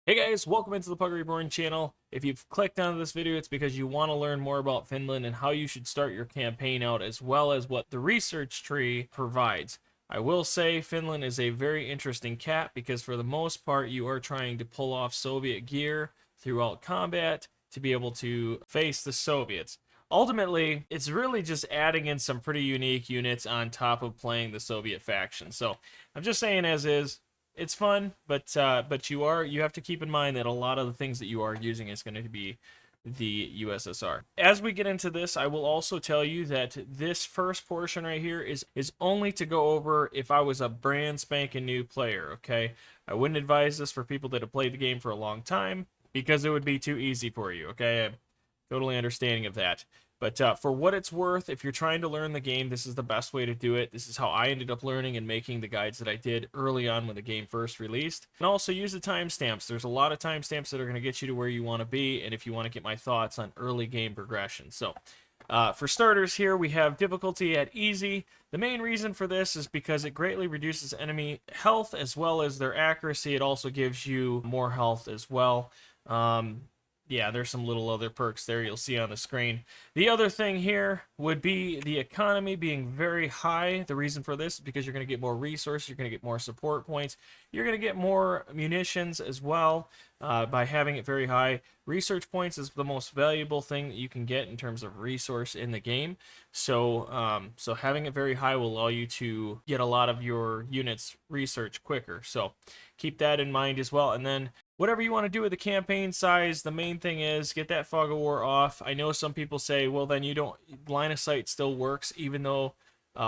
Hey guys, welcome into the PuggoReborn channel. If you've clicked onto this video, it's because you want to learn more about Finland and how you should start your campaign out, as well as what the research tree provides. I will say Finland is a very interesting cat because for the most part you are trying to pull off Soviet gear throughout combat to be able to face the Soviets. Ultimately, it's really just adding in some pretty unique units on top of playing the Soviet faction. So I'm just saying as is, it's fun, but you have to keep in mind that a lot of the things that you are using is going to be the USSR. As we get into this, I will also tell you that this first portion right here is only to go over if I was a brand spanking new player, okay? I wouldn't advise this for people that have played the game for a long time because it would be too easy for you, okay? I'm totally understanding of that. But for what it's worth, if you're trying to learn the game, this is the best way to do it. This is how I ended up learning and making the guides that I did early on when the game first released. And also use the timestamps. There's a lot of timestamps that are going to get you to where you want to be, and if you want to get my thoughts on early game progression. So for starters here, we have difficulty at easy. The main reason for this is because it greatly reduces enemy health as well as their accuracy. It also gives you more health as well. Yeah, there's some little other perks there you'll see on the screen. The other thing here would be the economy being very high. The reason for this is because you're going to get more resources, you're going to get more support points, you're going to get more munitions as well by having it very high. Research points is the most valuable thing that you can get in terms of resource in the game. So, so having it very high will allow you to get a lot of your units research quicker. So keep that in mind as well. And then whatever you want to do with the campaign size, the main thing is get that fog of war off. I know some people say, well, then you don't, line of sight still works, even though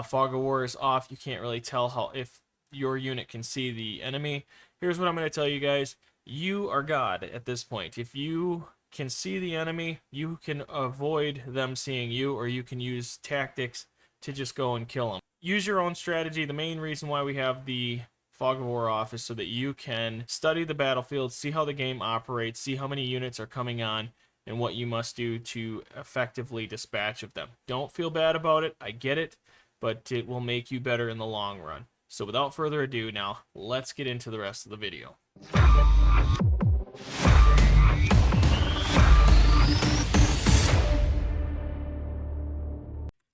fog of war is off. You can't really tell how if your unit can see the enemy. Here's what I'm going to tell you guys. You are God at this point. If you can see the enemy, you can avoid them seeing you, or you can use tactics to just go and kill them. Use your own strategy. The main reason why we have the fog of war off is so that you can study the battlefield, see how the game operates, see how many units are coming on, and what you must do to effectively dispatch of them. Don't feel bad about it. I get it, but it will make you better in the long run. So without further ado, now let's get into the rest of the video.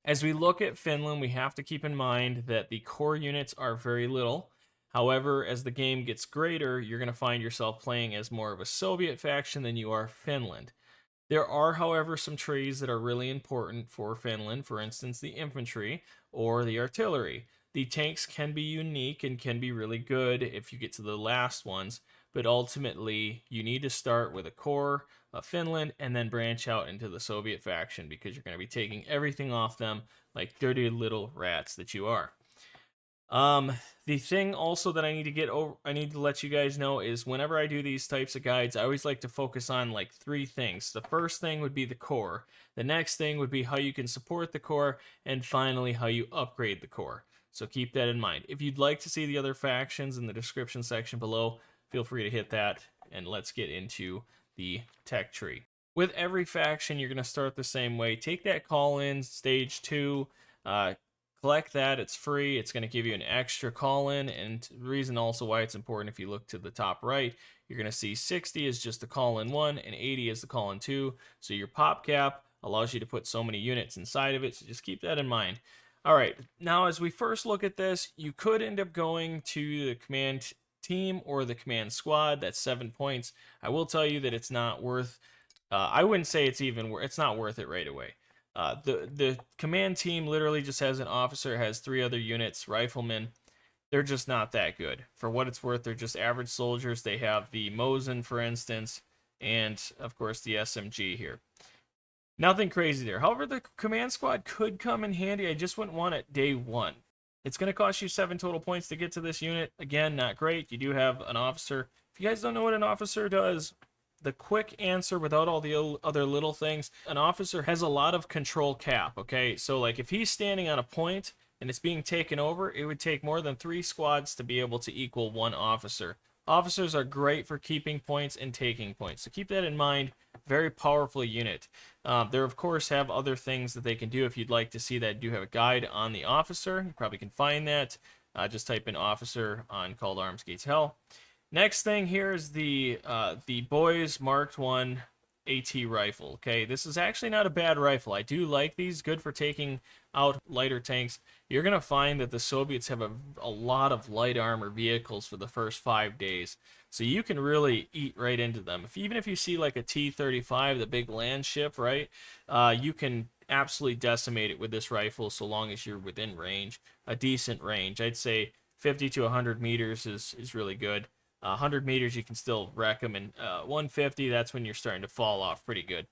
As we look at Finland, we have to keep in mind that the core units are very little. However, as the game gets greater, you're going to find yourself playing as more of a Soviet faction than you are Finland. There are, however, some trees that are really important for Finland, for instance, the infantry or the artillery. The tanks can be unique and can be really good if you get to the last ones, but ultimately you need to start with a core of Finland and then branch out into the Soviet faction because you're going to be taking everything off them like dirty little rats that you are. The thing also that I need to let you guys know is whenever I do these types of guides, I always like to focus on like three things. The first thing would be the core. The next thing would be how you can support the core, and finally how you upgrade the core. So keep that in mind. If you'd like to see the other factions in the description section below, feel free to hit that, and let's get into the tech tree. With every faction, you're going to start the same way. Take that call in stage 2, collect that. It's free. It's going to give you an extra call-in, and the reason also why it's important, if you look to the top right, you're going to see 60 is just the call-in 1 and 80 is the call-in 2. So your pop cap allows you to put so many units inside of it, so just keep that in mind. All right, now as we first look at this, you could end up going to the command team or the command squad. That's 7 points. I will tell you that it's not worth, I wouldn't say it's not worth it right away. The command team literally just has an officer, has 3 other units, riflemen. They're just not that good. For what it's worth, they're just average soldiers. They have the Mosin, for instance, and of course the SMG here. Nothing crazy there. However, the command squad could come in handy. I just wouldn't want it day 1. It's going to cost you 7 total points to get to this unit. Again, not great. You do have an officer. If you guys don't know what an officer does, the quick answer without all the other little things, an officer has a lot of control cap, okay? So like if he's standing on a point and it's being taken over, it would take more than 3 squads to be able to equal 1 officer. Officers are great for keeping points and taking points, so keep that in mind. Very powerful unit. There of course have other things that they can do. If you'd like to see that, I do have a guide on the officer. You probably can find that. Just type in officer on Called Arms Gates Hell. Next thing here is the Boys Marked 1 AT rifle. Okay, this is actually not a bad rifle. I do like these, good for taking out lighter tanks. You're gonna find that the Soviets have a lot of light armor vehicles for the first 5 days, so you can really eat right into them. Even if you see like a T-35, the big land ship, right, you can absolutely decimate it with this rifle so long as you're within range, a decent range. I'd say 50 to 100 meters is really good. 100 meters you can still wreck them, and 150, that's when you're starting to fall off pretty good.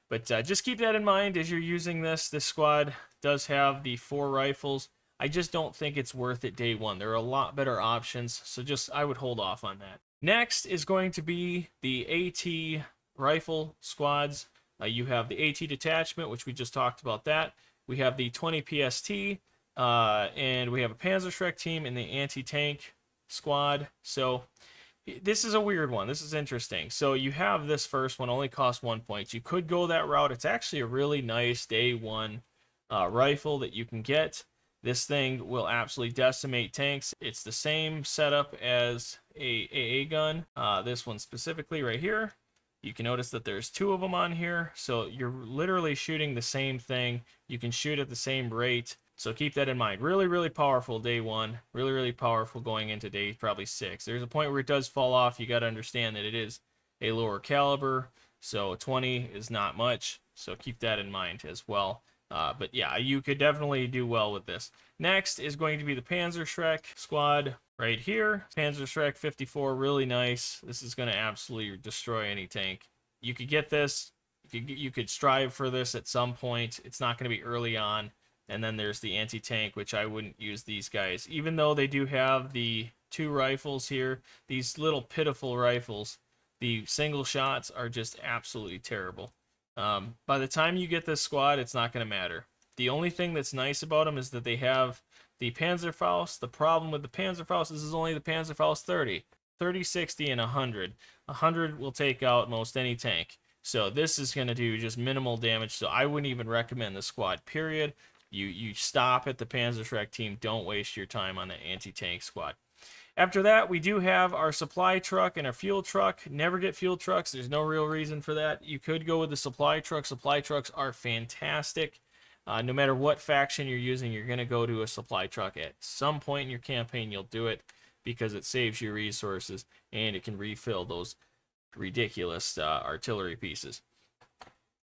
But just keep that in mind as you're using this. This squad does have the 4 rifles. I just don't think it's worth it day one. There are a lot better options, so I would hold off on that. Next is going to be the AT rifle squads. You have the AT detachment, which we just talked about that. We have the 20 PST, and we have a Panzerschreck team in the anti-tank squad. So this is a weird one. This is interesting. So you have this first one, only costs 1 point. You could go that route. It's actually a really nice day one rifle that you can get. This thing will absolutely decimate tanks. It's the same setup as a AA gun. This one specifically right here. You can notice that there's 2 of them on here. So you're literally shooting the same thing. You can shoot at the same rate. So keep that in mind. Really, really powerful day one. Really, really powerful going into day probably 6. There's a point where it does fall off. You got to understand that it is a lower caliber. So 20 is not much. So keep that in mind as well. But yeah, you could definitely do well with this. Next is going to be the Panzerschreck squad right here. Panzerschreck 54, really nice. This is going to absolutely destroy any tank. You could get this. You could strive for this at some point. It's not going to be early on. And then there's the anti-tank, which I wouldn't use these guys. Even though they do have the 2 rifles here, these little pitiful rifles, the single shots are just absolutely terrible. By the time you get this squad, it's not going to matter. The only thing that's nice about them is that they have the Panzerfaust. The problem with the Panzerfaust is only the Panzerfaust 30. 30, 60, and 100. 100 will take out most any tank. So this is going to do just minimal damage, so I wouldn't even recommend the squad, period. You stop at the Panzerschreck team. Don't waste your time on the anti-tank squad. After that, we do have our supply truck and our fuel truck. Never get fuel trucks. There's no real reason for that. You could go with the supply truck. Supply trucks are fantastic. No matter what faction you're using, you're going to go to a supply truck. At some point in your campaign, you'll do it because it saves you resources and it can refill those ridiculous artillery pieces.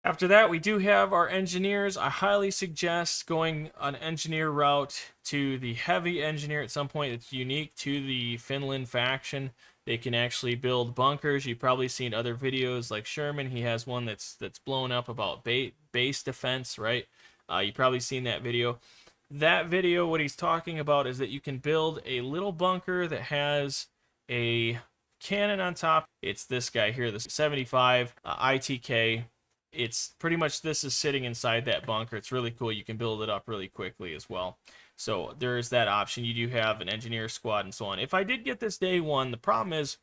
After that, we do have our engineers. I highly suggest going an engineer route to the heavy engineer at some point. It's unique to the Finland faction. They can actually build bunkers. You've probably seen other videos like Sherman. He has one that's blown up about base defense, right? You've probably seen that video. That video, what he's talking about is that you can build a little bunker that has a cannon on top. It's this guy here, the 75 ITK. It's pretty much, this is sitting inside that bunker. It's really cool. You can build it up really quickly as well. So there is that option. You do have an engineer squad and so on. If I did get this day one, the problem is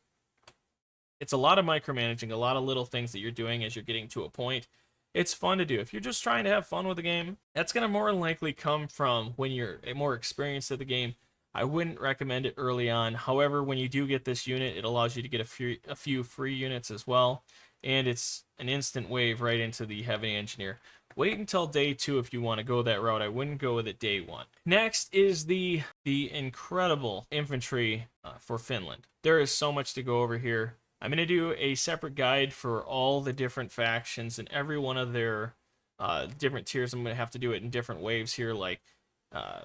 it's a lot of micromanaging, a lot of little things that you're doing as you're getting to a point. It's fun to do. If you're just trying to have fun with the game, that's going to more than likely come from when you're more experienced at the game. I wouldn't recommend it early on. However, when you do get this unit, it allows you to get a few free units as well. And it's an instant wave right into the heavy engineer. Wait until day 2 if you want to go that route. I wouldn't go with it day 1. Next is the incredible infantry for Finland. There is so much to go over here. I'm going to do a separate guide for all the different factions and every one of their different tiers. I'm going to have to do it in different waves here, like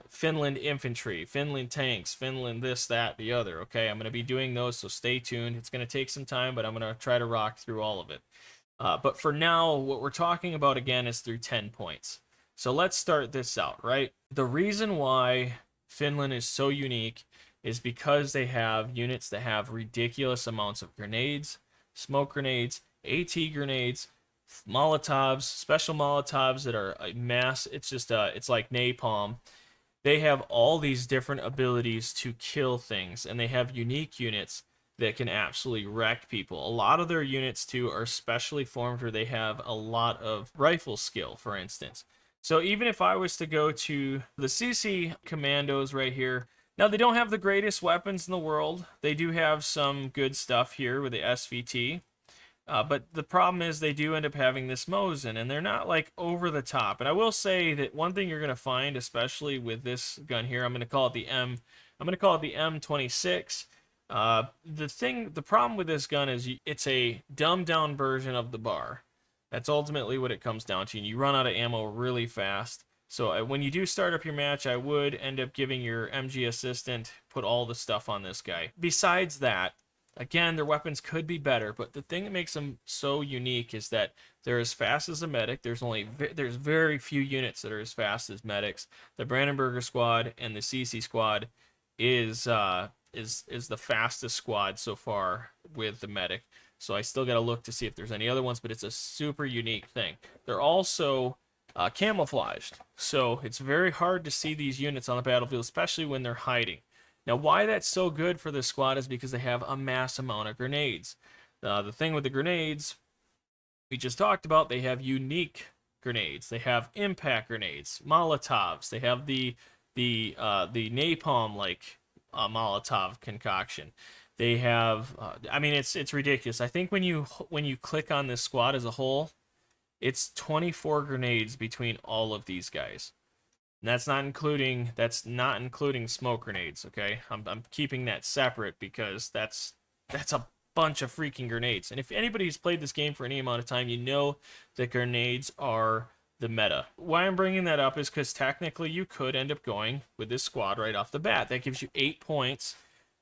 Finland Infantry, Finland Tanks, Finland this, that, the other. Okay, I'm going to be doing those, so stay tuned. It's going to take some time, but I'm going to try to rock through all of it. But for now, what we're talking about again is through 10 points. So let's start this out, right? The reason why Finland is so unique is because they have units that have ridiculous amounts of grenades, smoke grenades, AT grenades, Molotovs, special Molotovs that are a mass. It's just it's like napalm. They have all these different abilities to kill things, and they have unique units that can absolutely wreck people. A lot of their units too are specially formed where they have a lot of rifle skill, for instance. So even if I was to go to the CC commandos right here, Now, they don't have the greatest weapons in the world. They do have some good stuff here with the SVT. But the problem is they do end up having this Mosin, and they're not like over the top. And I will say that one thing you're going to find, especially with this gun here, I'm going to call it the M26. The problem with this gun is it's a dumbed down version of the bar. That's ultimately what it comes down to. And you run out of ammo really fast. So when you do start up your match, I would end up giving your MG assistant put all the stuff on this guy. Besides that, again, their weapons could be better, but the thing that makes them so unique is that they're as fast as a medic. There's very few units that are as fast as medics. The Brandenburger squad and the CC squad is the fastest squad so far with the medic. So I still got to look to see if there's any other ones, but it's a super unique thing. They're also camouflaged, so it's very hard to see these units on the battlefield, especially when they're hiding. Now, why that's so good for this squad is because they have a mass amount of grenades. The thing with the grenades, we just talked about, they have unique grenades. They have impact grenades, Molotovs. They have the napalm like Molotov concoction. They have, I mean, it's ridiculous. I think when you click on this squad as a whole, it's 24 grenades between all of these guys. And that's not including smoke grenades, okay? I'm keeping that separate because that's a bunch of freaking grenades. And if anybody's played this game for any amount of time, you know that grenades are the meta. Why I'm bringing that up is because technically you could end up going with this squad right off the bat. That gives you 8 points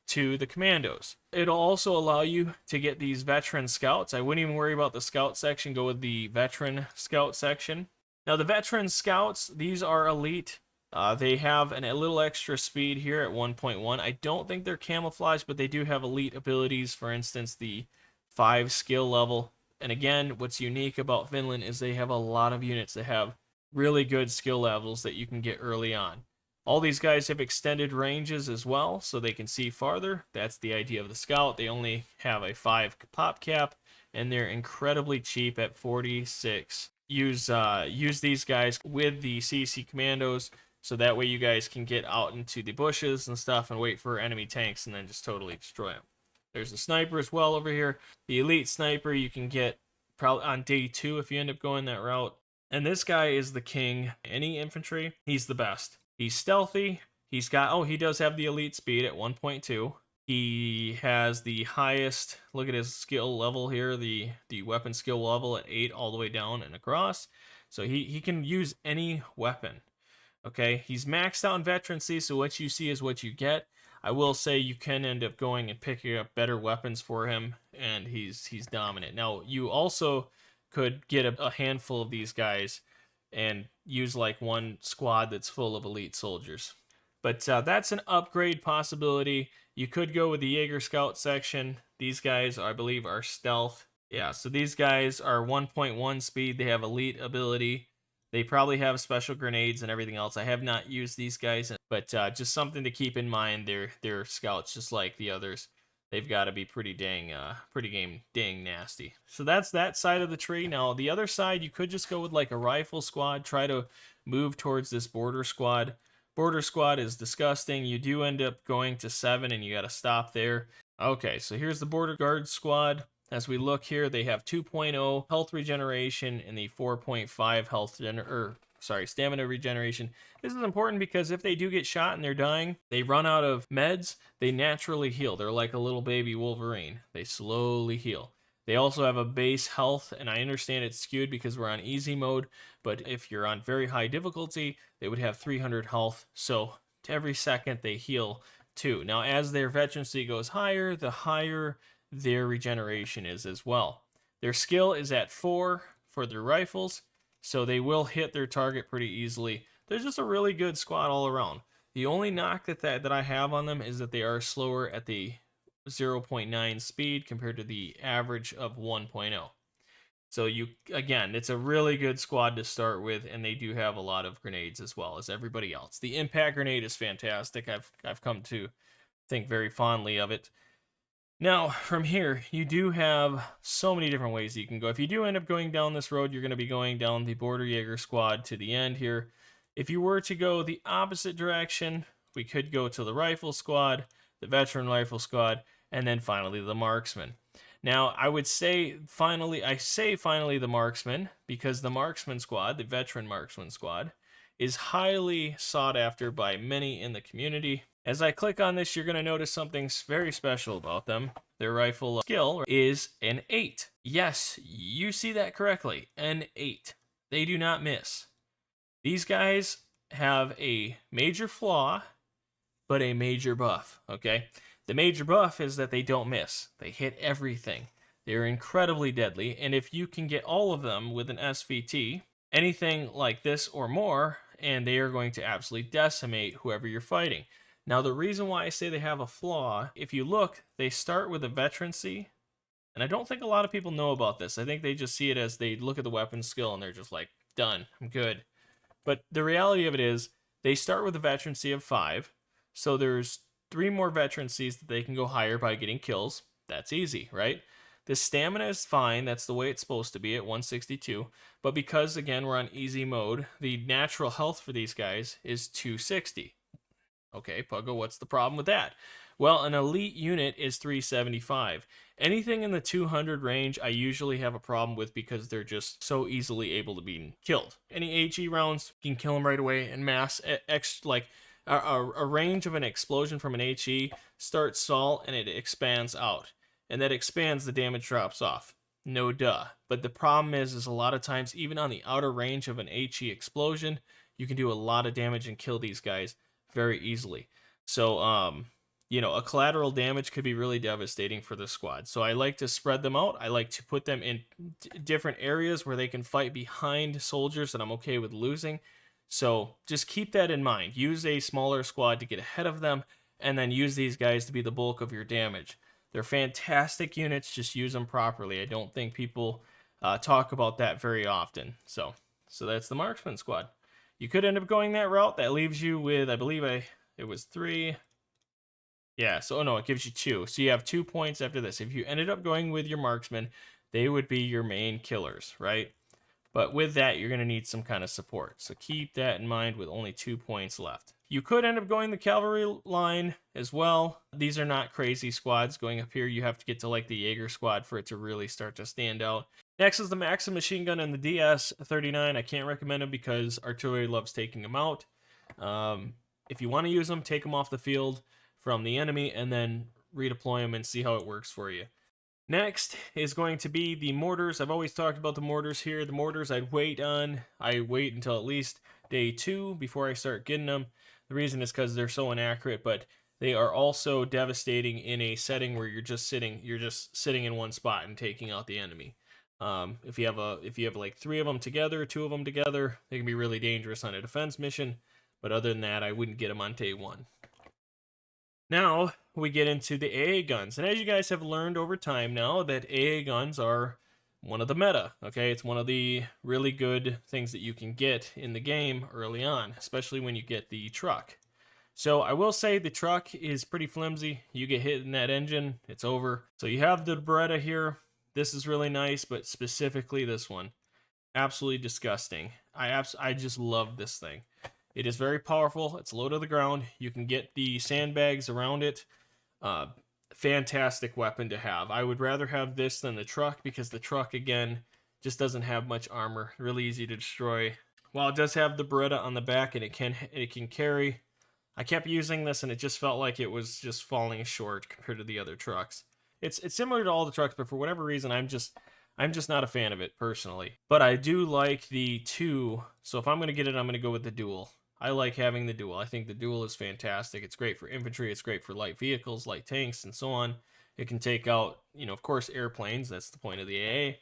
to the commandos. It'll also allow you to get these veteran scouts. I wouldn't even worry about the scout section, go with the veteran scout section. Now the veteran scouts, these are elite. They have a little extra speed here at 1.1. I don't think they're camouflaged, but they do have elite abilities. For instance, the 5 skill level. And again, what's unique about Finland is they have a lot of units that have really good skill levels that you can get early on. All these guys have extended ranges as well, so they can see farther. That's the idea of the scout. They only have a 5 pop cap, and they're incredibly cheap at 46. Use these guys with the CC commandos, so that way you guys can get out into the bushes and stuff and wait for enemy tanks and then just totally destroy them. There's a sniper as well over here. The elite sniper you can get probably on day 2 if you end up going that route. And this guy is the king. Any infantry, he's the best. He's stealthy. He does have the elite speed at 1.2. He has the highest, look at his skill level here, the weapon skill level at 8 all the way down and across. So he can use any weapon. Okay, he's maxed out in veterancy, so what you see is what you get. I will say you can end up going and picking up better weapons for him, and he's dominant. Now, you also could get a handful of these guys and use like one squad that's full of elite soldiers. But that's an upgrade possibility. You could go with the Jaeger Scout section. These guys, I believe, are stealth. Yeah, so these guys are 1.1 speed. They have elite ability. They probably have special grenades and everything else. I have not used these guys, but just something to keep in mind. They're scouts just like the others. They've got to be pretty dang nasty. So that's that side of the tree. Now the other side, you could just go with like a rifle squad. Try to move towards this border squad. Border squad is disgusting. You do end up going to 7, and you got to stop there. Okay, so here's the border guard squad. As we look here, they have 2.0 health regeneration and the 4.5 stamina regeneration. This is important because if they do get shot and they're dying, they run out of meds, they naturally heal. They're like a little baby Wolverine. They slowly heal. They also have a base health, and I understand it's skewed because we're on easy mode, but if you're on very high difficulty, they would have 300 health, so every second they heal too. Now, as their veterancy goes higher, the higher their regeneration is as well. Their skill is at 4 for their rifles, so they will hit their target pretty easily. They're just a really good squad all around. The only knock that I have on them is that they are slower at the 0.9 speed compared to the average of 1.0. So again, it's a really good squad to start with, and they do have a lot of grenades as well as everybody else. The impact grenade is fantastic. I've come to think very fondly of it. Now, from here, you do have so many different ways you can go. If you do end up going down this road, you're going to be going down the Border Jaeger squad to the end here. If you were to go the opposite direction, we could go to the rifle squad, the veteran rifle squad, and then finally the marksman. Now, I would say finally the marksman, because the marksman squad, the veteran marksman squad, is highly sought after by many in the community. As I click on this, you're going to notice something very special about them. Their rifle skill is an 8. Yes, you see that correctly, an 8. They do not miss. These guys have a major flaw, but a major buff, okay? The major buff is that they don't miss. They hit everything. They're incredibly deadly, and if you can get all of them with an SVT, anything like this or more, and they are going to absolutely decimate whoever you're fighting. Now, the reason why I say they have a flaw, if you look, they start with a veterancy, and I don't think a lot of people know about this. I think they just see it as they look at the weapon skill and they're just like, done, I'm good. But the reality of it is, they start with a veterancy of 5, so there's 3 more veterancies that they can go higher by getting kills. That's easy, right? The stamina is fine, that's the way it's supposed to be at 162, but because, again, we're on easy mode, the natural health for these guys is 260. Okay, Puggo, what's the problem with that? Well, an elite unit is 375. Anything in the 200 range, I usually have a problem with because they're just so easily able to be killed. Any HE rounds, you can kill them right away, and mass, like a range of an explosion from an HE starts small and it expands out. And that expands, the damage drops off. No duh. But the problem is a lot of times, even on the outer range of an HE explosion, you can do a lot of damage and kill these guys very easily. So, you know, a collateral damage could be really devastating for the squad. So I like to spread them out. I like to put them in different areas where they can fight behind soldiers that I'm okay with losing. So just keep that in mind. Use a smaller squad to get ahead of them, and then use these guys to be the bulk of your damage. They're fantastic units, just use them properly. I don't think people talk about that very often. So that's the marksman squad. You could end up going that route. That leaves you with, I believe it was 3. Yeah, so no, it gives you 2. So you have 2 points after this. If you ended up going with your marksman, they would be your main killers, right? But with that, you're going to need some kind of support. So keep that in mind with only 2 points left. You could end up going the cavalry line as well. These are not crazy squads. Going up here, you have to get to like the Jaeger squad for it to really start to stand out. Next is the Maxim machine gun and the DS-39. I can't recommend them because artillery loves taking them out. If you want to use them, take them off the field from the enemy and then redeploy them and see how it works for you. Next is going to be the mortars. I've always talked about the mortars here. The mortars I wait until at least day 2 before I start getting them. The reason is because they're so inaccurate, but they are also devastating in a setting where you're just sitting in one spot and taking out the enemy. If you have like 3 of them together, 2 of them together, they can be really dangerous on a defense mission. But other than that, I wouldn't get them on day 1. Now we get into the AA guns, and as you guys have learned over time now, that AA guns are one of the meta, okay? It's one of the really good things that you can get in the game early on, especially when you get the truck. So I will say the truck is pretty flimsy. You get hit in that engine, it's over. So you have the Beretta here. This is really nice, but specifically this one, absolutely disgusting. I just love this thing. It is very powerful. It's low to the ground. You can get the sandbags around it. Fantastic weapon to have. I would rather have this than the truck because the truck, again, just doesn't have much armor. Really easy to destroy. While it does have the Beretta on the back and it can carry, I kept using this and it just felt like it was just falling short compared to the other trucks. It's similar to all the trucks, but for whatever reason, I'm just not a fan of it personally. But I do like the 2, so if I'm going to get it, I'm going to go with the dual. I like having the dual. I think the dual is fantastic. It's great for infantry. It's great for light vehicles, light tanks, and so on. It can take out, you know, of course, airplanes. That's the point of the AA.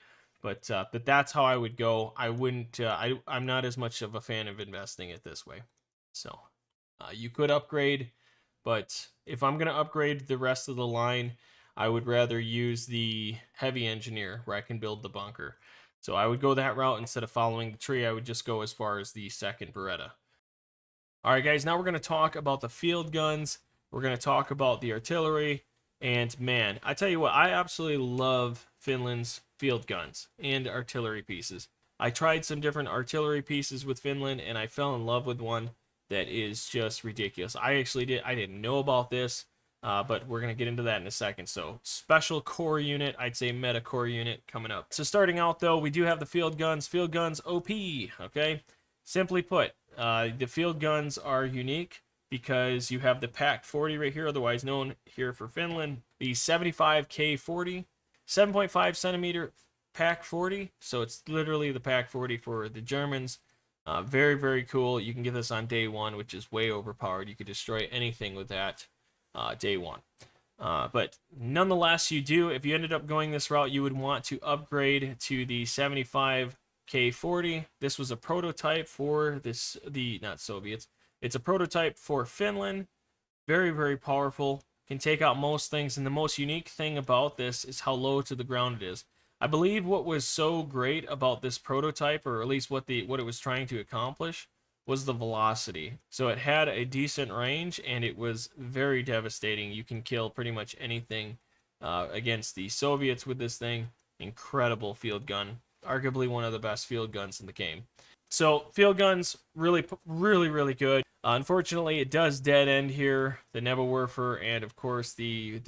But that's how I would go. I wouldn't. I'm not as much of a fan of investing it this way. So you could upgrade, but if I'm gonna upgrade the rest of the line, I would rather use the heavy engineer where I can build the bunker. So I would go that route instead of following the tree. I would just go as far as the second Beretta. Alright guys, now we're going to talk about the field guns, we're going to talk about the artillery, and man, I tell you what, I absolutely love Finland's field guns and artillery pieces. I tried some different artillery pieces with Finland, and I fell in love with one that is just ridiculous. I didn't know about this, but we're going to get into that in a second. So special core unit, I'd say meta core unit coming up. So starting out though, we do have the field guns. Field guns OP, okay? Simply put, the field guns are unique because you have the Pack 40 right here, otherwise known here for Finland, the 75K40, 7.5 centimeter Pack 40. So it's literally the Pack 40 for the Germans. Very, very cool. You can get this on day one, which is way overpowered. You could destroy anything with that day one. But nonetheless, you do, if you ended up going this route, you would want to upgrade to the 75K40. This was a prototype for not Soviets. It's a prototype for Finland. Very, very powerful. Can take out most things. And the most unique thing about this is how low to the ground it is. I believe what was so great about this prototype, or at least what it was trying to accomplish, was the velocity. So it had a decent range, and it was very devastating. You can kill pretty much anything against the Soviets with this thing. Incredible field gun. Arguably one of the best field guns in the game. So field guns, really, really, really good. Unfortunately, it does dead end here. The Nebelwerfer and, of course, the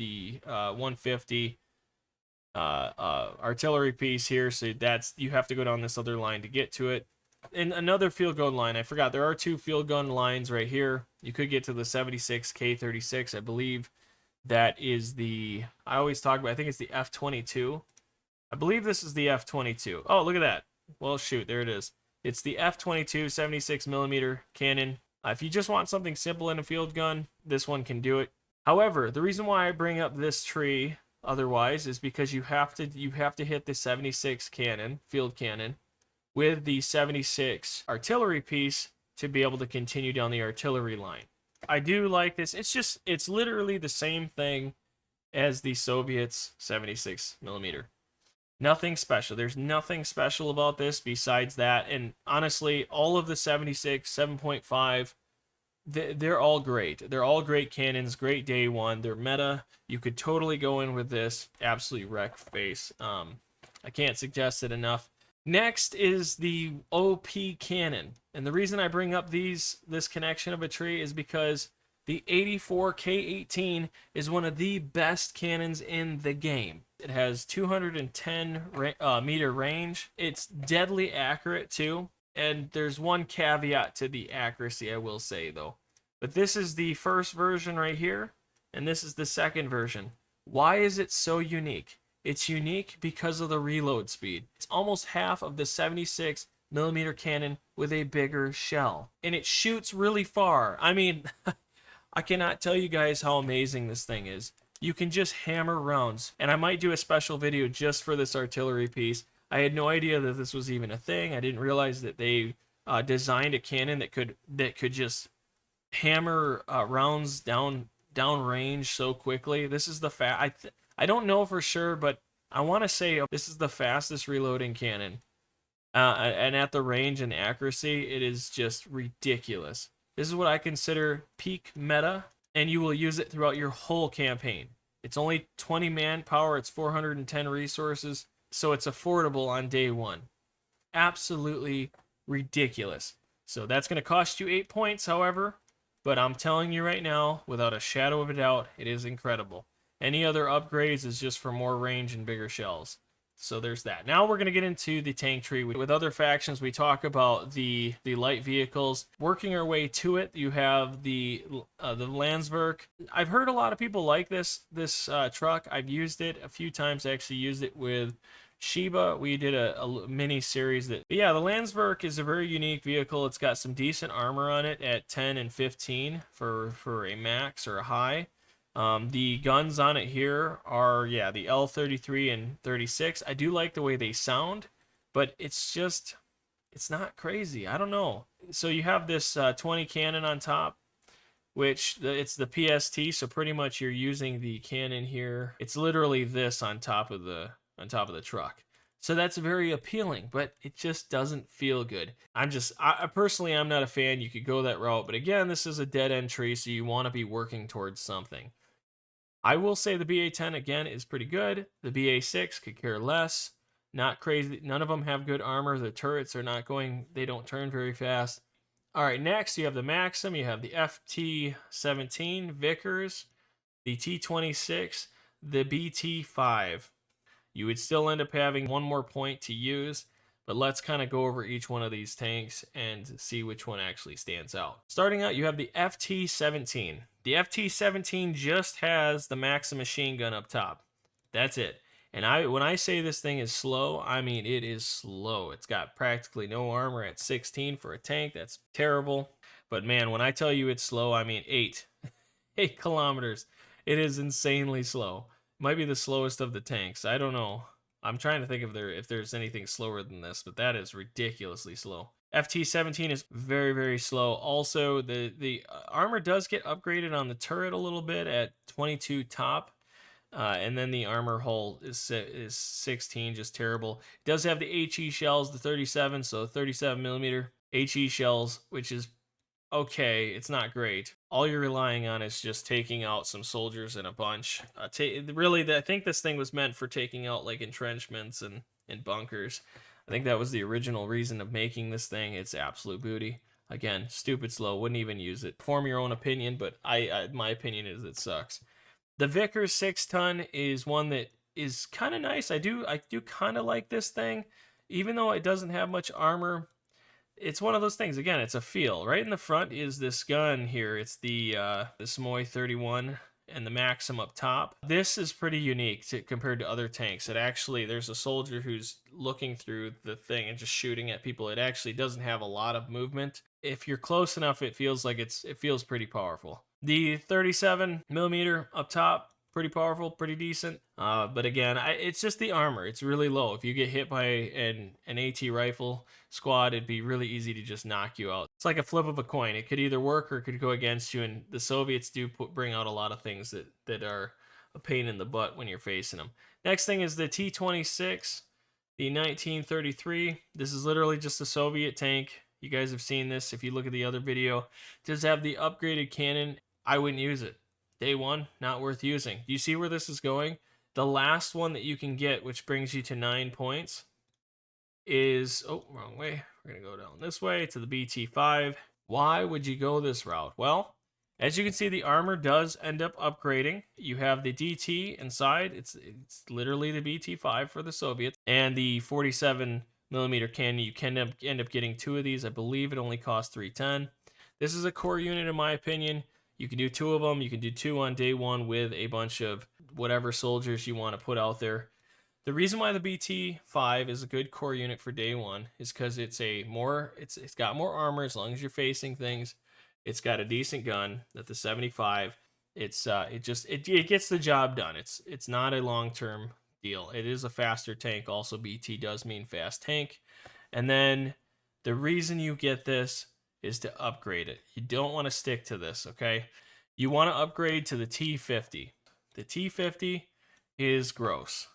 150 artillery piece here. So you have to go down this other line to get to it. And another field gun line, I forgot, there are two field gun lines right here. You could get to the 76K36, I believe that is I always talk about, I think it's the F22. I believe this is the F22. Oh, look at that. Well, shoot, there it is. It's the F22 76mm cannon. If you just want something simple in a field gun, this one can do it. However, the reason why I bring up this tree otherwise is because you have to hit the 76 cannon, field cannon, with the 76 artillery piece to be able to continue down the artillery line. I do like this. It's literally the same thing as the Soviets 76mm. Nothing special. There's nothing special about this besides that. And honestly, all of the 76, 7.5, they're all great. They're all great cannons, great day one. They're meta. You could totally go in with this. Absolutely wreck face. I can't suggest it enough. Next is the OP cannon. And the reason I bring up this connection of a tree is because the 84K18 is one of the best cannons in the game. It has 210 meter range. It's deadly accurate too. And there's one caveat to the accuracy, I will say though. But this is the first version right here, and this is the second version. Why is it so unique? It's unique because of the reload speed. It's almost half of the 76mm cannon with a bigger shell. And it shoots really far. I mean, I cannot tell you guys how amazing this thing is. You can just hammer rounds. And I might do a special video just for this artillery piece. I had no idea that this was even a thing. I didn't realize that they designed a cannon that could just hammer rounds down range so quickly. This is the I don't know for sure, but I want to say this is the fastest reloading cannon. And at the range and accuracy, it is just ridiculous. This is what I consider peak meta, and you will use it throughout your whole campaign. It's only 20 manpower, it's 410 resources, so it's affordable on day one. Absolutely ridiculous. So that's going to cost you 8 points, however, but I'm telling you right now, without a shadow of a doubt, it is incredible. Any other upgrades is just for more range and bigger shells. So there's that. Now we're going to get into the tank tree. With other factions, we talk about the light vehicles. Working our way to it, you have the Landsverk. I've heard a lot of people like this truck. I've used it a few times. I actually used it with Sheba. We did a mini series but yeah, the Landsverk is a very unique vehicle. It's got some decent armor on it at 10 and 15 for a max or a high. The guns on it here are, yeah, the L33 and 36. I do like the way they sound, but it's not crazy. I don't know. So you have this 20 cannon on top, which it's the PST. So pretty much you're using the cannon here. It's literally this on top of the truck. So that's very appealing, but it just doesn't feel good. I personally, I'm not a fan. You could go that route, but again, this is a dead end tree, so you want to be working towards something. I will say the BA-10 again is pretty good. The BA-6 could care less. Not crazy. None of them have good armor. The turrets are not they don't turn very fast. All right, next you have the Maxim, you have the FT-17, Vickers, the T-26, the BT-5. You would still end up having one more point to use, but let's kind of go over each one of these tanks and see which one actually stands out. Starting out, you have the FT-17. The FT-17 just has the Maxim machine gun up top. That's it. And when I say this thing is slow, I mean it is slow. It's got practically no armor at 16 for a tank. That's terrible. But man, when I tell you it's slow, I mean 8 kilometers. It is insanely slow. Might be the slowest of the tanks. I don't know. I'm trying to think if there's anything slower than this, but that is ridiculously slow. FT-17 is very, very slow. Also, the armor does get upgraded on the turret a little bit at 22 top. And then the armor hull is 16, just terrible. It does have the HE shells, the 37, so 37 millimeter HE shells, which is okay. It's not great. All you're relying on is just taking out some soldiers in a bunch. Really, I think this thing was meant for taking out like entrenchments and bunkers. I think that was the original reason of making this thing. It's absolute booty. Again, stupid slow. Wouldn't even use it. Form your own opinion, but my opinion is it sucks. The Vickers 6-ton is one that is kind of nice. I do kind of like this thing, even though it doesn't have much armor. It's one of those things. Again, it's a feel. Right in the front is this gun here. It's the Smoy 31 and the Maxim up top. This is pretty unique compared to other tanks. It actually, there's a soldier who's looking through the thing and just shooting at people. It actually doesn't have a lot of movement. If you're close enough, it feels like it feels pretty powerful. The 37 millimeter up top, pretty powerful, pretty decent. But again, it's just the armor. It's really low. If you get hit by an AT rifle squad, it'd be really easy to just knock you out. It's like a flip of a coin. It could either work or it could go against you. And the Soviets do bring out a lot of things that are a pain in the butt when you're facing them. Next thing is the T-26, the 1933. This is literally just a Soviet tank. You guys have seen this. If you look at the other video, does have the upgraded cannon. I wouldn't use it. Day one, not worth using. Do you see where this is going? The last one that you can get, which brings you to 9 points, is... Oh, wrong way. We're going to go down this way to the BT-5. Why would you go this route? Well, as you can see, the armor does end up upgrading. You have the DT inside. It's literally the BT-5 for the Soviets. And the 47 millimeter cannon. You can end up getting 2 of these. I believe it only costs 310. This is a core unit in my opinion. You can do 2 of them. You can do 2 on day 1 with a bunch of whatever soldiers you want to put out there. The reason why the BT-5 is a good core unit for day 1 is because it's got more armor as long as you're facing things. It's got a decent gun that the 75. It gets the job done. It's not a long-term deal. It is a faster tank. Also, BT does mean fast tank. And then the reason you get this is to upgrade it. You don't want to stick to this, okay? You want to upgrade to the T50. The T50 is gross.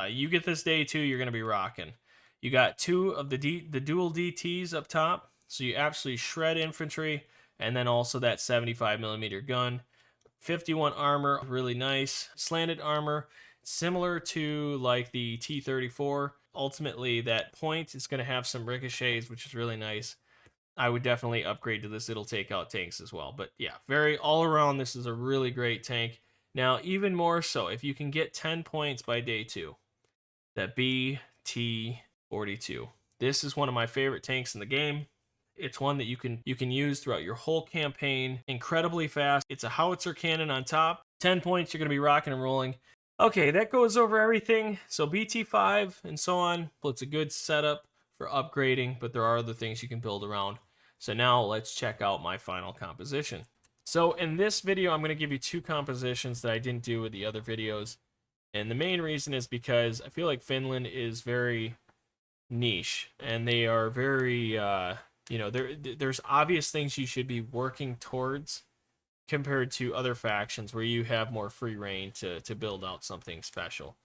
You get this day 2, you're going to be rocking. You got 2 of the dual DTs up top, so you absolutely shred infantry, and then also that 75 millimeter gun. 51 armor, really nice. Slanted armor, similar to like the T-34. Ultimately, that point is going to have some ricochets, which is really nice. I would definitely upgrade to this. It'll take out tanks as well. But yeah, all around, this is a really great tank. Now, even more so, if you can get 10 points by day 2, that BT-42. This is one of my favorite tanks in the game. It's one that you can use throughout your whole campaign. Incredibly fast. It's a howitzer cannon on top. 10 points, you're going to be rocking and rolling. Okay, that goes over everything. So BT-5 and so on. Well, it's a good setup for upgrading, but there are other things you can build around. So now let's check out my final composition. So in this video, I'm going to give you 2 compositions that I didn't do with the other videos. And the main reason is because I feel like Finland is very niche, and they are very, there's obvious things you should be working towards compared to other factions where you have more free reign to build out something special.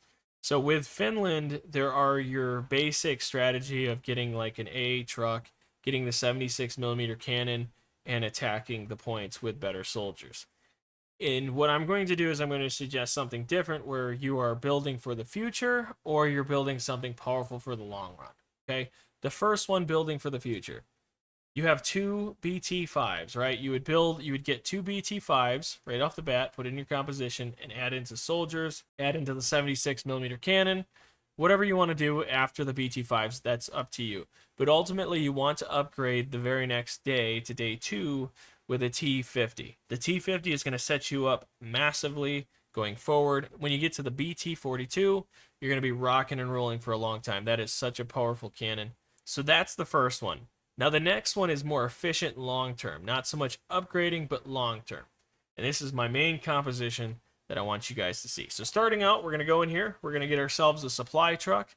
So with Finland, there are your basic strategy of getting like an AA truck, getting the 76 millimeter cannon, and attacking the points with better soldiers. And what I'm going to do is I'm going to suggest something different where you are building for the future or you're building something powerful for the long run. Okay? The first one, building for the future. you have two BT5s, right? You would get two BT5s right off the bat, put in your composition, and add into soldiers, add into the 76mm cannon. Whatever you want to do after the BT5s, that's up to you. But ultimately, you want to upgrade the very next day to day 2 with a T50. The T50 is going to set you up massively going forward. When you get to the BT42, you're going to be rocking and rolling for a long time. That is such a powerful cannon. So that's the first one. Now the next one is more efficient long term, not so much upgrading, but long term. And this is my main composition that I want you guys to see. So starting out, we're going to go in here. We're going to get ourselves a supply truck.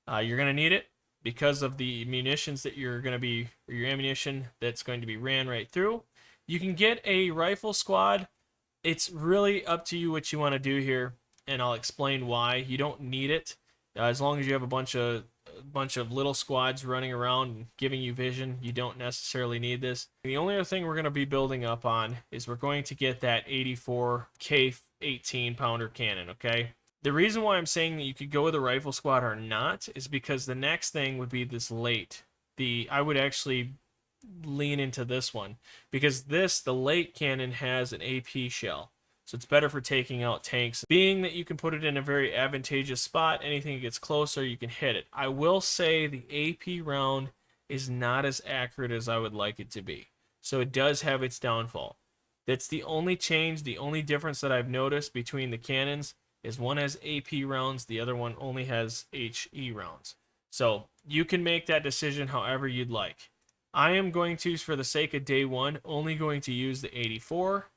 You're going to need it because of the munitions that you're going to be, or your ammunition that's going to be ran right through. You can get a rifle squad. It's really up to you what you want to do here, and I'll explain why. You don't need it as long as you have a bunch of little squads running around and giving you vision. You don't necessarily need this. The only other thing we're going to be building up on is we're going to get that 84K 18-pounder cannon, okay? The reason why I'm saying that you could go with a rifle squad or not is because the next thing would be this late. I would actually lean into this one because the late cannon has an AP shell. So it's better for taking out tanks. Being that you can put it in a very advantageous spot, anything that gets closer, you can hit it. I will say the AP round is not as accurate as I would like it to be. So it does have its downfall. That's the only change, the only difference that I've noticed between the cannons is one has AP rounds, the other one only has HE rounds. So you can make that decision however you'd like. I am going to, for the sake of day 1, only going to use the 84.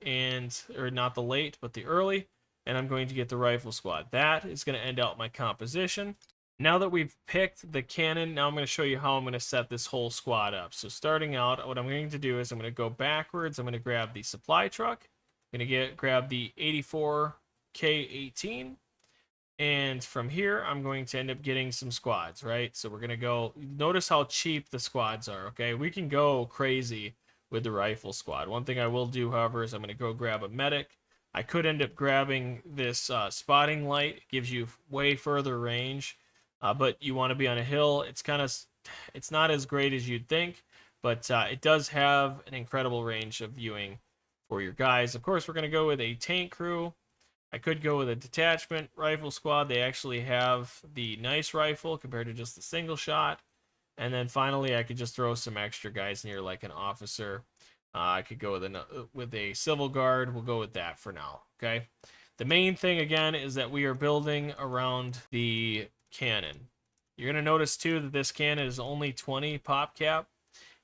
Or not the late, but the early, and I'm going to get the rifle squad. That is going to end out my composition. Now that we've picked the cannon, now I'm going to show you how I'm going to set this whole squad up. So starting out, what I'm going to do is I'm going to go backwards. I'm going to grab the supply truck. I'm going to grab the 84K18, and from here I'm going to end up getting some squads, right? So we're going to go, notice how cheap the squads are, okay? We can go crazy with the rifle squad. One thing I will do, however, is I'm going to go grab a medic. I could end up grabbing this spotting light. It gives you way further range, but you want to be on a hill. It's not as great as you'd think, but it does have an incredible range of viewing for your guys. Of course, we're going to go with a tank crew. I could go with a detachment rifle squad. They actually have the nice rifle compared to just the single shot. And then finally, I could just throw some extra guys in here, like an officer. I could go with a civil guard. We'll go with that for now, okay? The main thing, again, is that we are building around the cannon. You're going to notice, too, that this cannon is only 20 pop cap,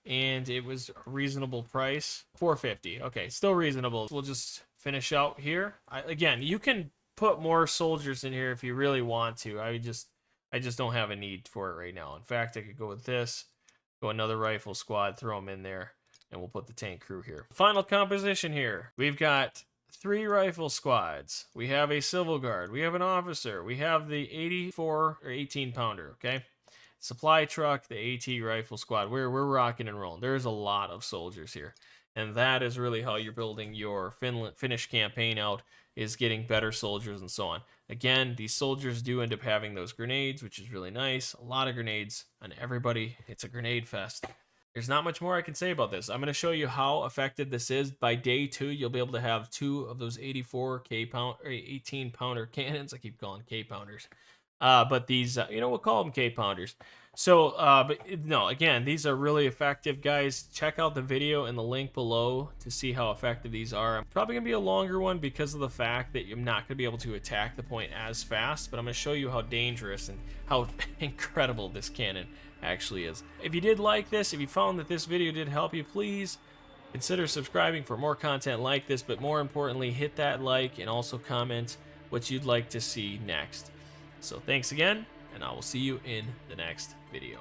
and it was a reasonable price. $450. Okay, still reasonable. We'll just finish out here. Again, you can put more soldiers in here if you really want to. I just don't have a need for it right now. In fact, I could go with this, go another rifle squad, throw them in there, and we'll put the tank crew here. Final composition here. We've got 3 rifle squads. We have a civil guard. We have an officer. We have the 84 or 18-pounder, okay? Supply truck, the AT rifle squad. We're rocking and rolling. There's a lot of soldiers here. And that is really how you're building your Finnish campaign out, is getting better soldiers and so on. Again, these soldiers do end up having those grenades, which is really nice. A lot of grenades on everybody. It's a grenade fest. There's not much more I can say about this. I'm going to show you how effective this is. By day 2, you'll be able to have 2 of those 84K pound or 18-pounder cannons. I keep calling K pounders. But these, we'll call them K pounders. So, but no, again, these are really effective, guys. Check out the video in the link below to see how effective these are. I'm probably going to be a longer one because of the fact that I'm not going to be able to attack the point as fast, but I'm going to show you how dangerous and how incredible this cannon actually is. If you did like this, if you found that this video did help you, please consider subscribing for more content like this, but more importantly, hit that like and also comment what you'd like to see next. So thanks again, and I will see you in the next video.